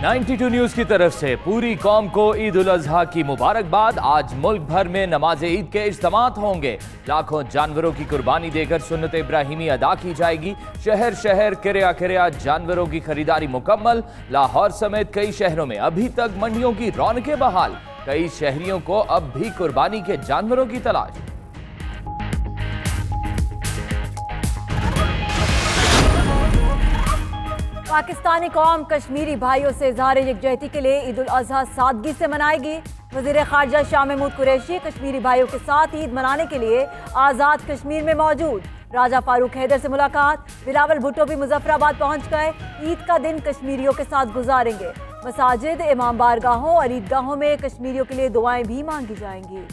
92 news की तरफ से पूरी कौम को ईद उल अजहा की मुबारकबाद। आज मुल्क भर में नमाज ईद के इज्तिमात होंगे। लाखों जानवरों की कुर्बानी देकर सुन्नत इब्राहिमी अदा की जाएगी। शहर शहर किरिया किरिया जानवरों की खरीदारी मुकम्मल। लाहौर समेत कई शहरों में अभी तक मंडियों की रौनकें बहाल। कई शहरियों को अब भी कुर्बानी के जानवरों की तलाश। पाकिस्तानी कौम कश्मीरी भाइयों से इज़हार यकजहती के लिए ईद उल अजहा सादगी से मनाएगी। वज़ीर ख़ारजा शाह महमूद कुरैशी कश्मीरी भाइयों के साथ ईद मनाने के लिए आज़ाद कश्मीर में मौजूद। राजा फारूक हैदर से मुलाकात। बिलावल भुट्टो भी मुजफ्फराबाद पहुंच गए। ईद का दिन कश्मीरियों के साथ गुजारेंगे। मसाजिद, इमाम बारगाहों और ईदगाहों में कश्मीरियों के लिए दुआएं भी मांगी जाएंगी।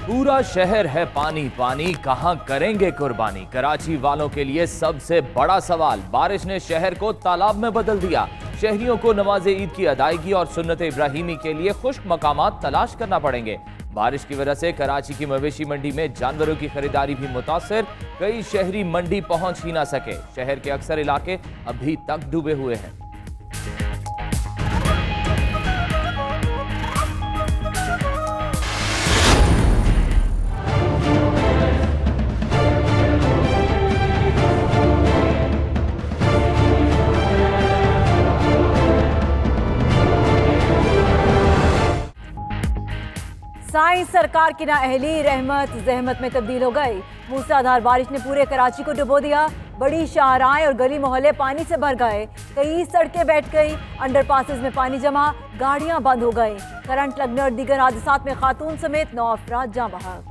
पूरा शहर है पानी पानी, कहां करेंगे कुर्बानी। कराची वालों के लिए सबसे बड़ा सवाल। बारिश ने शहर को तालाब में बदल दिया। शहरियों को नमाज ईद की अदायगी और सुन्नत इब्राहिमी के लिए खुश्क मकामात तलाश करना पड़ेंगे। बारिश की वजह से कराची की मवेशी मंडी में जानवरों की खरीदारी भी मुतासर। कई शहरी मंडी पहुंच ही ना सके। शहर के अक्सर इलाके अभी तक डूबे हुए हैं। साइंस सरकार की नाअहली रहमत जहमत में तब्दील हो गई। मूसलाधार बारिश ने पूरे कराची को डुबो दिया। बड़ी शाहराहें और गली मोहल्ले पानी से भर गए। कई सड़कें बैठ गई। अंडरपासेस में पानी जमा, गाड़ियां बंद हो गई। करंट लगने और दीगर हादसात में खातून समेत 9 अफराद जाँ बहक।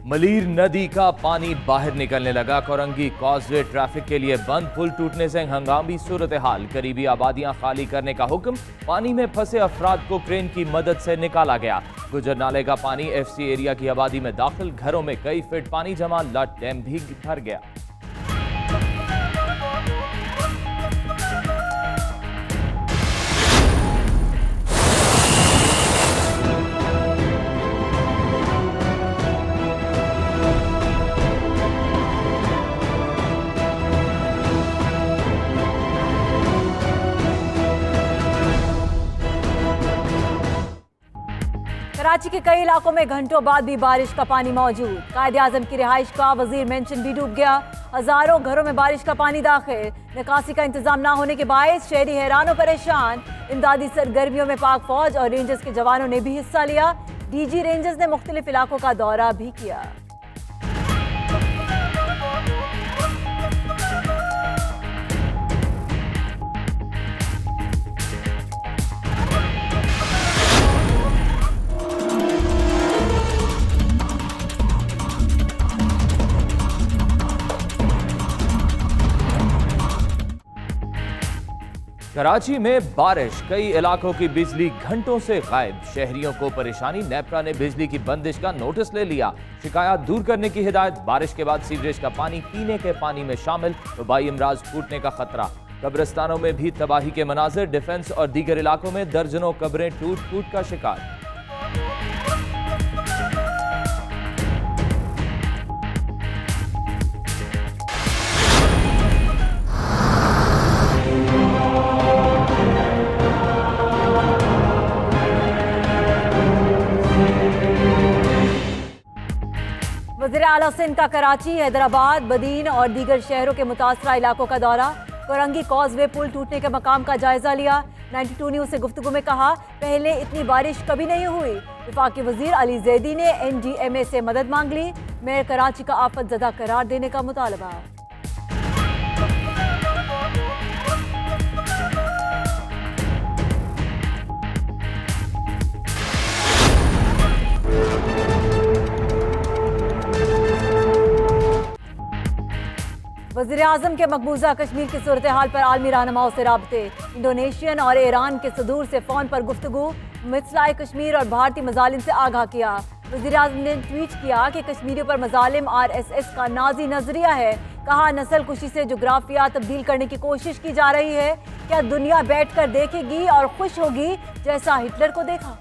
मलीर नदी का पानी बाहर निकलने लगा। कोरंगी कॉजवे ट्रैफिक के लिए बंद। पुल टूटने से हंगामी सूरत हाल। करीबी आबादियां खाली करने का हुक्म। पानी में फंसे अफराद को क्रेन की मदद से निकाला गया। गुजर नाले का पानी एफसी एरिया की आबादी में दाखिल। घरों में कई फीट पानी जमा। लट डैम भी भर गया। कराची के कई इलाकों में घंटों बाद भी बारिश का पानी मौजूद। कायदे आजम की रिहाइश का वजीर मेंशन भी डूब गया। हजारों घरों में बारिश का पानी दाखिल। निकासी का इंतजाम ना होने के बायस शहरी हैरान और परेशान। इमदादी सरगर्मियों में पाक फौज और रेंजर्स के जवानों ने भी हिस्सा लिया। डीजी रेंजर्स ने मुख्तलिफ इलाकों का दौरा भी किया। कराची में बारिश, कई इलाकों की बिजली घंटों से गायब। शहरियों को परेशानी। नेपरा ने बिजली की बंदिश का नोटिस ले लिया। शिकायत दूर करने की हिदायत। बारिश के बाद सीवरेज का पानी पीने के पानी में शामिल। वबाई अमराज फूटने का खतरा। कब्रिस्तानों में भी तबाही के मनाजिर। डिफेंस और दीगर इलाकों में दर्जनों कब्रें टूट फूट का शिकार। वज़ीर आला सिंध का कराची, हैदराबाद, बदीन और दीगर शहरों के मुतासरा इलाकों का दौरा। कोरंगी कॉजवे पुल टूटने के मकाम का जायजा लिया। 92 न्यूज़ से गुफ्तगू में कहा, पहले इतनी बारिश कभी नहीं हुई। वफाकी वजीर अली जैदी ने NDMA से मदद मांग ली। मेयर कराची का आफत ज़दा करार देने का मुतालबा। वज़ीर आज़म के मकबूजा कश्मीर की सूरत हाल पर आलमी रहनुमाओं से राब्ते, इंडोनेशियन और ईरान के सदूर से फ़ोन पर गुफ्तगू, मसला कश्मीर और भारतीय मजालिम से आगाह किया। वज़ीर आज़म ने ट्वीट किया कि कश्मीरियों पर मजालिम RSS का नाजी नजरिया है। कहा, नस्ल कुशी से जोग्राफिया तब्दील करने की कोशिश की जा रही है। क्या दुनिया बैठकर देखेगी और खुश होगी जैसा हिटलर को देखा?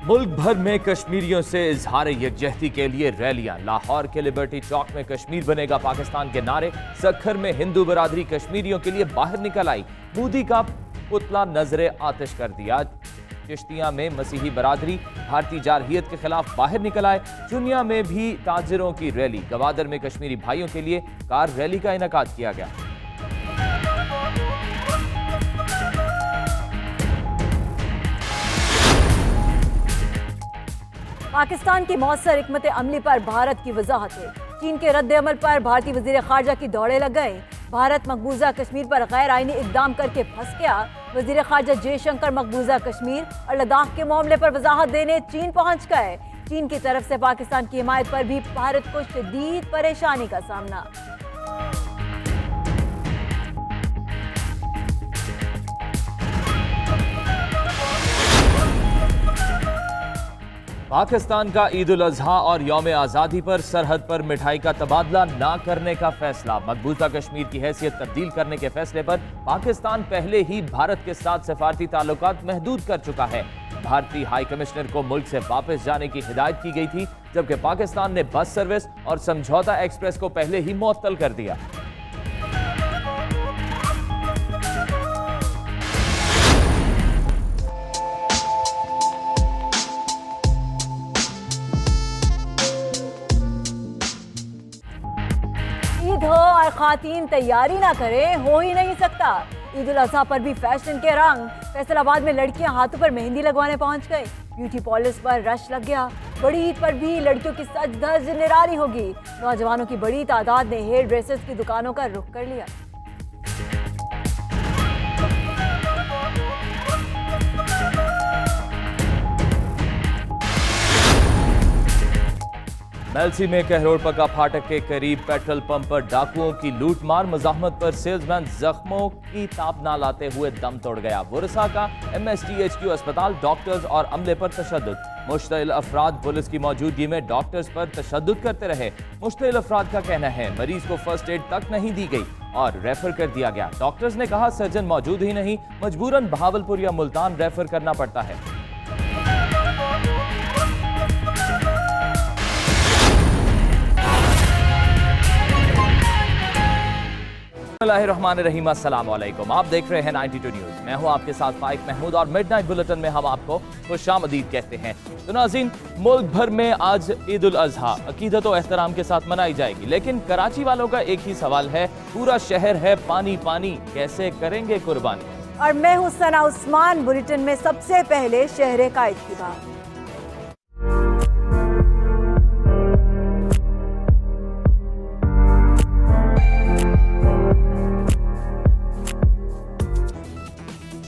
मुल्क भर में कश्मीरियों से इजहार यकजहती के लिए रैलियां। लाहौर के लिबर्टी चौक में कश्मीर बनेगा पाकिस्तान के नारे। सक्खर में हिंदू बरादरी कश्मीरियों के लिए बाहर निकल आई। मोदी का पुतला नजरे आतिश कर दिया। चिश्तिया में मसीही बरादरी भारतीय जारहियत के खिलाफ बाहर निकल आए। चुनिया में भी ताजिरों की रैली। गवादर में कश्मीरी भाइयों के लिए कार रैली का इनेकाद किया गया। पाकिस्तान की मौसर हिकमत अमली पर भारत की वजाहत है। चीन के रद्द अमल पर भारतीय वजीर खारजा की दौड़े लग गए। भारत मकबूजा कश्मीर पर गैर आईनी इकदाम करके फंस गया। वजीर खारजा जयशंकर मकबूजा कश्मीर और लद्दाख के मामले पर वजाहत देने चीन पहुंच गए। चीन की तरफ से पाकिस्तान की हिमायत पर भी भारत को शदीद परेशानी का सामना। पाकिस्तान का ईद उल अजहा और यौम आज़ादी पर सरहद पर मिठाई का तबादला ना करने का फैसला। मकबूजा कश्मीर की हैसियत तब्दील करने के फैसले पर पाकिस्तान पहले ही भारत के साथ सफारती ताल्लुकात महदूद कर चुका है। भारतीय हाई कमिश्नर को मुल्क से वापस जाने की हिदायत की गई थी, जबकि पाकिस्तान ने बस सर्विस और समझौता एक्सप्रेस को पहले ही मुअत्तल कर दिया। ईद हो और खातीन तैयारी ना करें, हो ही नहीं सकता। ईद उल अजहा पर भी फैशन के रंग। फैसलाबाद में लड़कियां हाथों पर मेहंदी लगवाने पहुंच गई। ब्यूटी पॉलिश पर रश लग गया। बड़ी ईद पर भी लड़कियों की सज धज निराली होगी। नौजवानों की बड़ी तादाद ने हेयर ड्रेसेस की दुकानों का रुख कर लिया। मेलसी में कहरोड़पका फाटक के करीब पेट्रोल पंप पर डाकुओं की लूटमार। मज़ाहमत पर सेल्समैन जख्मों की ताब ना लाते हुए दम तोड़ गया। बुरसा का MSTHQ अस्पताल डॉक्टर्स और अमले पर तशद्दुद। मुश्तइल अफराद पुलिस की मौजूदगी में डॉक्टर्स पर तशद्दुद करते रहे। मुश्तइल अफराद का कहना है मरीज को फर्स्ट एड तक नहीं दी गई और रेफर कर दिया गया। डॉक्टर्स ने कहा सर्जन मौजूद ही नहीं, मजबूरन बहावलपुर या मुल्तान रेफर करना पड़ता है। बिस्मिल्लाहिर्रहमानिर्रहीम, अस्सलाम वालेकुम। आप देख रहे हैं 92 न्यूज़। मैं हूं आपके साथ फाइक महमूद और मिडनाइट बुलेटिन में हम आपको खुशामदीद कहते हैं। तो नाज़रीन, मुल्क भर में आज ईद उल अजहा अकीदत और एहतराम के साथ मनाई जाएगी, लेकिन कराची वालों का एक ही सवाल है, पूरा शहर है पानी पानी, कैसे करेंगे कुर्बानी? और मैं हूं सना उस्मान। बुलेटिन में सबसे पहले शहर कायद की बात।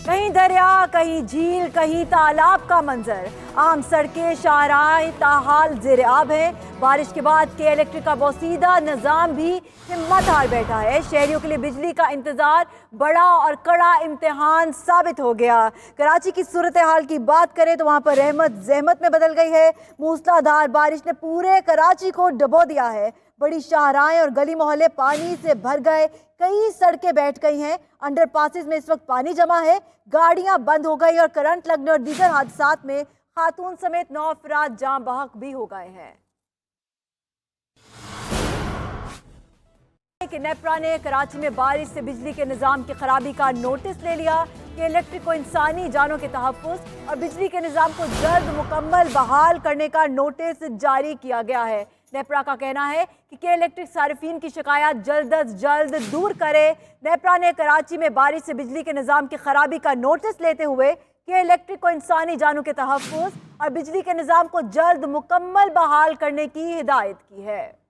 कहीं दरिया, कहीं झील, कहीं तालाब का मंजर। आम सड़कें, शाहराहें ताहाल ज़ेर आब है। बारिश के बाद के इलेक्ट्रिक का बोसीदा निज़ाम भी हिम्मत हार बैठा है। शहरियों के लिए बिजली का इंतज़ार बड़ा और कड़ा इम्तिहान साबित हो गया। कराची की सूरत हाल की बात करें तो वहाँ पर रहमत जहमत में बदल गई है। मूसलाधार बारिश ने पूरे कराची को डुबो दिया है। बड़ी शाहराहें और गली मोहल्ले पानी से भर गए। कई सड़कें बैठ गई हैं। अंडरपासेस में इस वक्त पानी जमा है। गाड़ियां बंद हो गई और करंट लगने और दीगर हादसात में खातून समेत 9 अफराद जान बहक भी हो गए हैं। कि नेपरा ने कराची में बारिश से बिजली के निज़ाम की खराबी का नोटिस ले लिया कि इलेक्ट्रिक को इंसानी जानों के तहफ़्फ़ुज़ और बिजली के निज़ाम को जल्द मुकम्मल बहाल करने का नोटिस जारी किया गया है। नेपरा का कहना है कि के इलेक्ट्रिक सारिफीन की शिकायत जल्द अज जल्द दूर करे। नेपरा ने कराची में बारिश से बिजली के निज़ाम की खराबी का नोटिस लेते हुए के इलेक्ट्रिक को इंसानी जानों के तहफ़्फ़ुज़ और बिजली के निज़ाम को जल्द मुकम्मल बहाल करने की हिदायत की है।